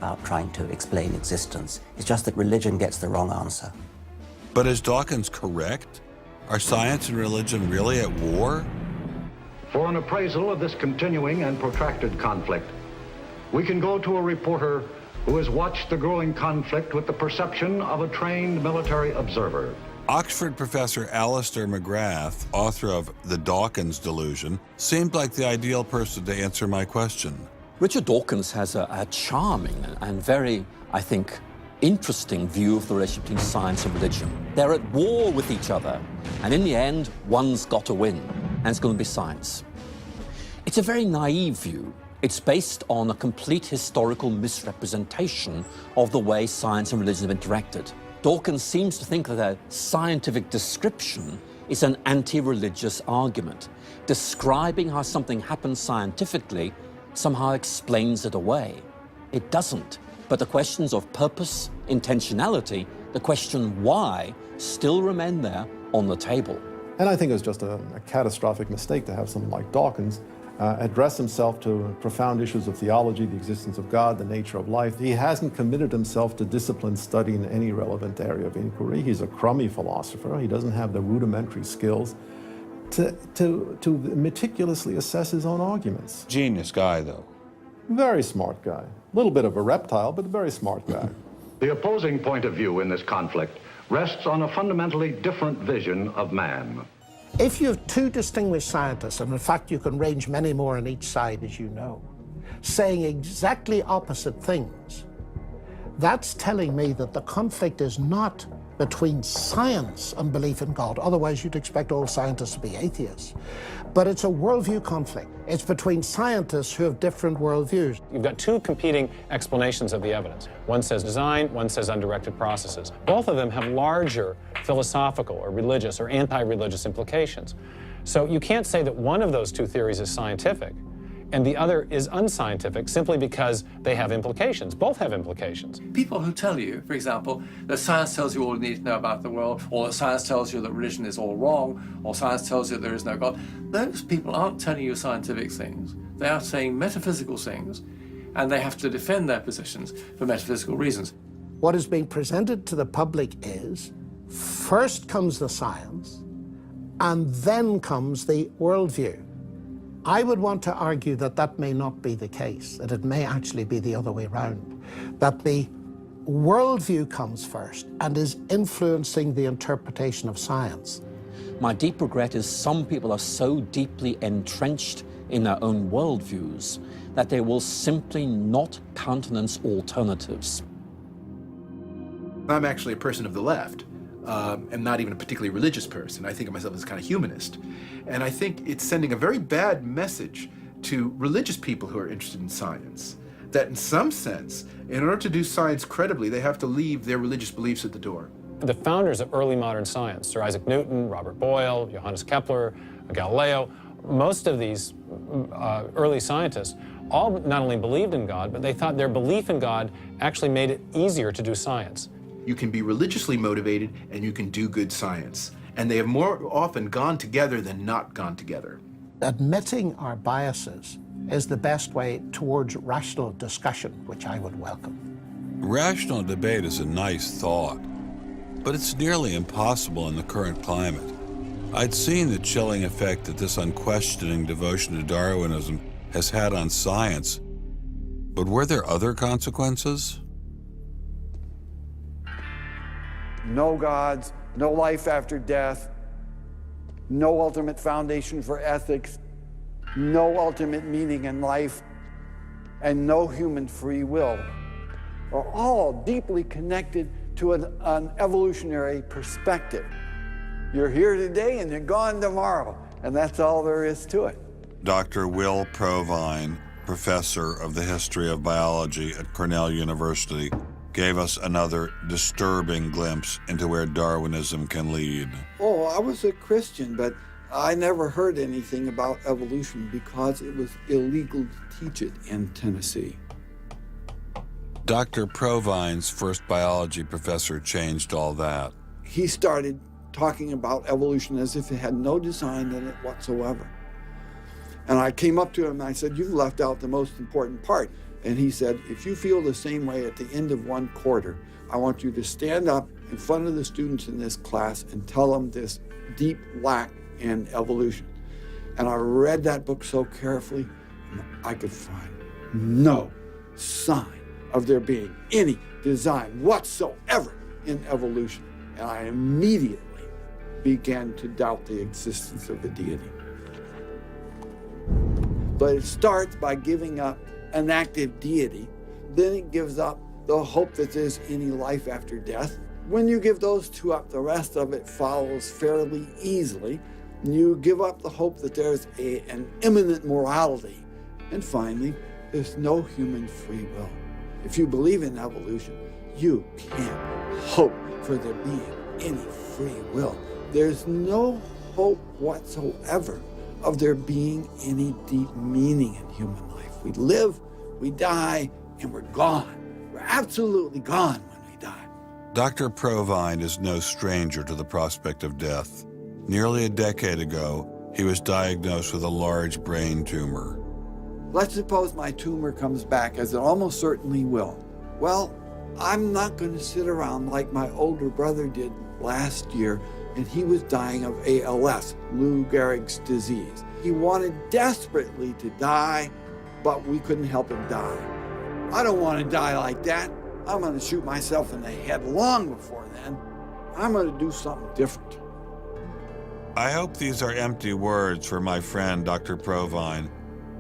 about trying to explain existence. It's just that religion gets the wrong answer. But is Dawkins correct? Are science and religion really at war? For an appraisal of this continuing and protracted conflict, we can go to a reporter who has watched the growing conflict with the perception of a trained military observer. Oxford professor Alistair McGrath, author of The Dawkins Delusion, seemed like the ideal person to answer my question. Richard Dawkins has a charming and very, I think, interesting view of the relationship between science and religion. They're at war with each other, and in the end, one's got to win, and it's going to be science. It's a very naive view. It's based on a complete historical misrepresentation of the way science and religion have interacted. Dawkins seems to think that a scientific description is an anti-religious argument. Describing how something happens scientifically somehow explains it away. It doesn't. But the questions of purpose, intentionality, the question why, still remain there on the table. And I think it was just a catastrophic mistake to have someone like Dawkins address himself to profound issues of theology, the existence of God, the nature of life. He hasn't committed himself to disciplined study in any relevant area of inquiry. He's a crummy philosopher. He doesn't have the rudimentary skills to meticulously assess his own arguments. Genius guy, though. Very smart guy. A little bit of a reptile, but a very smart guy. The opposing point of view in this conflict rests on a fundamentally different vision of man. If you have two distinguished scientists, and in fact you can range many more on each side, as you know, saying exactly opposite things, that's telling me that the conflict is not between science and belief in God. Otherwise, you'd expect all scientists to be atheists. But it's a worldview conflict. It's between scientists who have different worldviews. You've got two competing explanations of the evidence. One says design, one says undirected processes. Both of them have larger philosophical or religious or anti-religious implications. So you can't say that one of those two theories is scientific and the other is unscientific simply because they have implications. Both have implications. People who tell you, for example, that science tells you all you need to know about the world, or that science tells you that religion is all wrong, or science tells you there is no God, those people aren't telling you scientific things. They are saying metaphysical things, and they have to defend their positions for metaphysical reasons. What is being presented to the public is, first comes the science, and then comes the worldview. I would want to argue that that may not be the case, that it may actually be the other way around, that the worldview comes first and is influencing the interpretation of science. My deep regret is some people are so deeply entrenched in their own worldviews that they will simply not countenance alternatives. I'm actually a person of the left. And not even a particularly religious person. I think of myself as a kind of humanist. And I think it's sending a very bad message to religious people who are interested in science, that in some sense, in order to do science credibly, they have to leave their religious beliefs at the door. The founders of early modern science, Sir Isaac Newton, Robert Boyle, Johannes Kepler, Galileo, most of these early scientists all not only believed in God, but they thought their belief in God actually made it easier to do science. You can be religiously motivated and you can do good science. And they have more often gone together than not gone together. Admitting our biases is the best way towards rational discussion, which I would welcome. Rational debate is a nice thought, but it's nearly impossible in the current climate. I'd seen the chilling effect that this unquestioning devotion to Darwinism has had on science, but were there other consequences? No gods, no life after death, no ultimate foundation for ethics, no ultimate meaning in life, and no human free will are all deeply connected to an evolutionary perspective. You're here today and you're gone tomorrow, and that's all there is to it. Dr. Will Provine, professor of the history of biology at Cornell University, gave us another disturbing glimpse into where Darwinism can lead. Oh, I was a Christian, but I never heard anything about evolution because it was illegal to teach it in Tennessee. Dr. Provine's first biology professor changed all that. He started talking about evolution as if it had no design in it whatsoever. And I came up to him and I said, "You've left out the most important part. And he said, if you feel the same way at the end of one quarter, I want you to stand up in front of the students in this class and tell them this deep lack in evolution. And I read that book so carefully, and I could find no sign of there being any design whatsoever in evolution. And I immediately began to doubt the existence of a deity. But it starts by giving up an active deity, then it gives up the hope that there's any life after death. When you give those two up, the rest of it follows fairly easily. You give up the hope that there's an immanent morality. And finally, there's no human free will. If you believe in evolution, you can't hope for there being any free will. There's no hope whatsoever of there being any deep meaning in human life. We live, we die, and we're gone. We're absolutely gone when we die. Dr. Provine is no stranger to the prospect of death. Nearly a decade ago, he was diagnosed with a large brain tumor. Let's suppose my tumor comes back, as it almost certainly will. Well, I'm not going to sit around like my older brother did last year, and he was dying of ALS, Lou Gehrig's disease. He wanted desperately to die, but we couldn't help him die. I don't want to die like that. I'm going to shoot myself in the head long before then. I'm going to do something different. I hope these are empty words for my friend, Dr. Provine,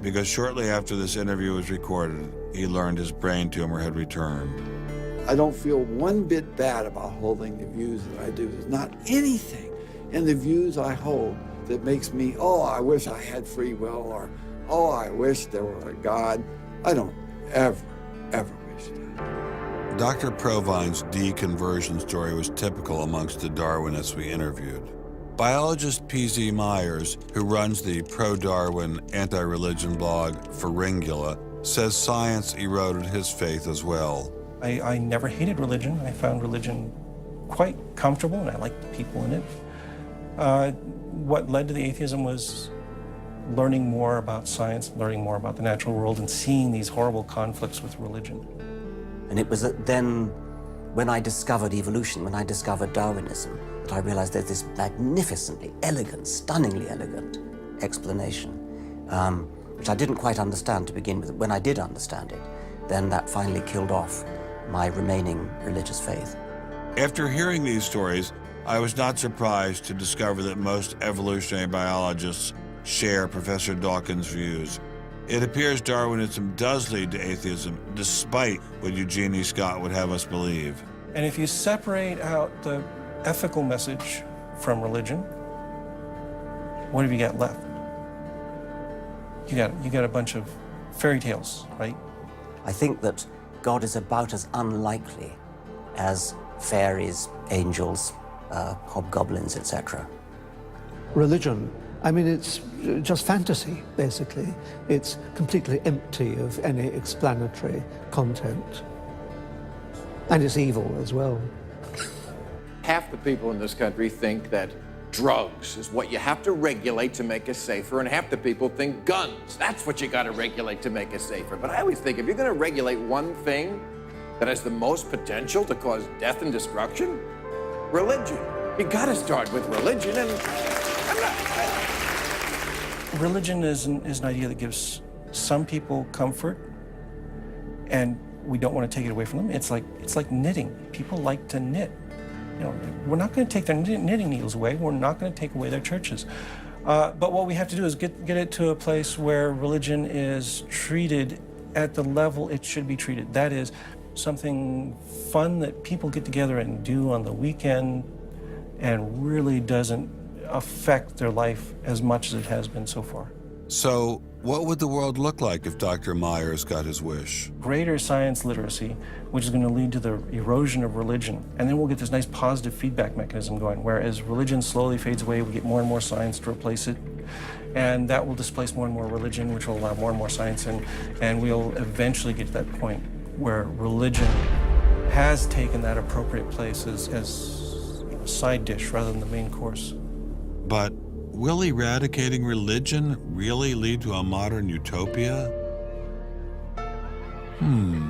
because shortly after this interview was recorded, he learned his brain tumor had returned. I don't feel one bit bad about holding the views that I do. There's not anything in the views I hold that makes me, oh, I wish I had free will, or, oh, I wish there were a God. I don't ever wish that. Dr. Provine's deconversion story was typical amongst the Darwinists we interviewed. Biologist P.Z. Myers, who runs the pro-Darwin anti-religion blog Pharyngula, says science eroded his faith as well. I never hated religion. I found religion quite comfortable, and I liked the people in it. What led to the atheism was learning more about science, learning more about the natural world, and seeing these horrible conflicts with religion. And it was then, when I discovered evolution, when I discovered Darwinism, that I realized there's this magnificently elegant, stunningly elegant explanation, which I didn't quite understand to begin with. When I did understand it, then that finally killed off my remaining religious faith. After hearing these stories, I was not surprised to discover that most evolutionary biologists share Professor Dawkins' views. It appears Darwinism does lead to atheism, despite what Eugenie Scott would have us believe. And if you separate out the ethical message from religion, what have you got left? You got a bunch of fairy tales, right? I think that God is about as unlikely as fairies, angels, hobgoblins, etc. Religion, I mean, it's just fantasy, basically. It's completely empty of any explanatory content. And it's evil as well. Half the people in this country think that drugs is what you have to regulate to make us safer, and half the people think guns, that's what you got to regulate to make us safer. But I always think if you're going to regulate one thing that has the most potential to cause death and destruction, religion. You got to start with religion, and Religion is an idea that gives some people comfort, and we don't want to take it away from them. It's like knitting. People like to knit. You know, we're not going to take their knitting needles away. We're not going to take away their churches. But what we have to do is get it to a place where religion is treated at the level it should be treated. That is something fun that people get together and do on the weekend and really doesn't affect their life as much as it has been so far. So, what would the world look like if Dr. Myers got his wish? Greater science literacy, which is going to lead to the erosion of religion. And then we'll get this nice positive feedback mechanism going, where as religion slowly fades away, we get more and more science to replace it. And that will displace more and more religion, which will allow more and more science in. And we'll eventually get to that point where religion has taken that appropriate place as a side dish rather than the main course. But will eradicating religion really lead to a modern utopia? Hmm.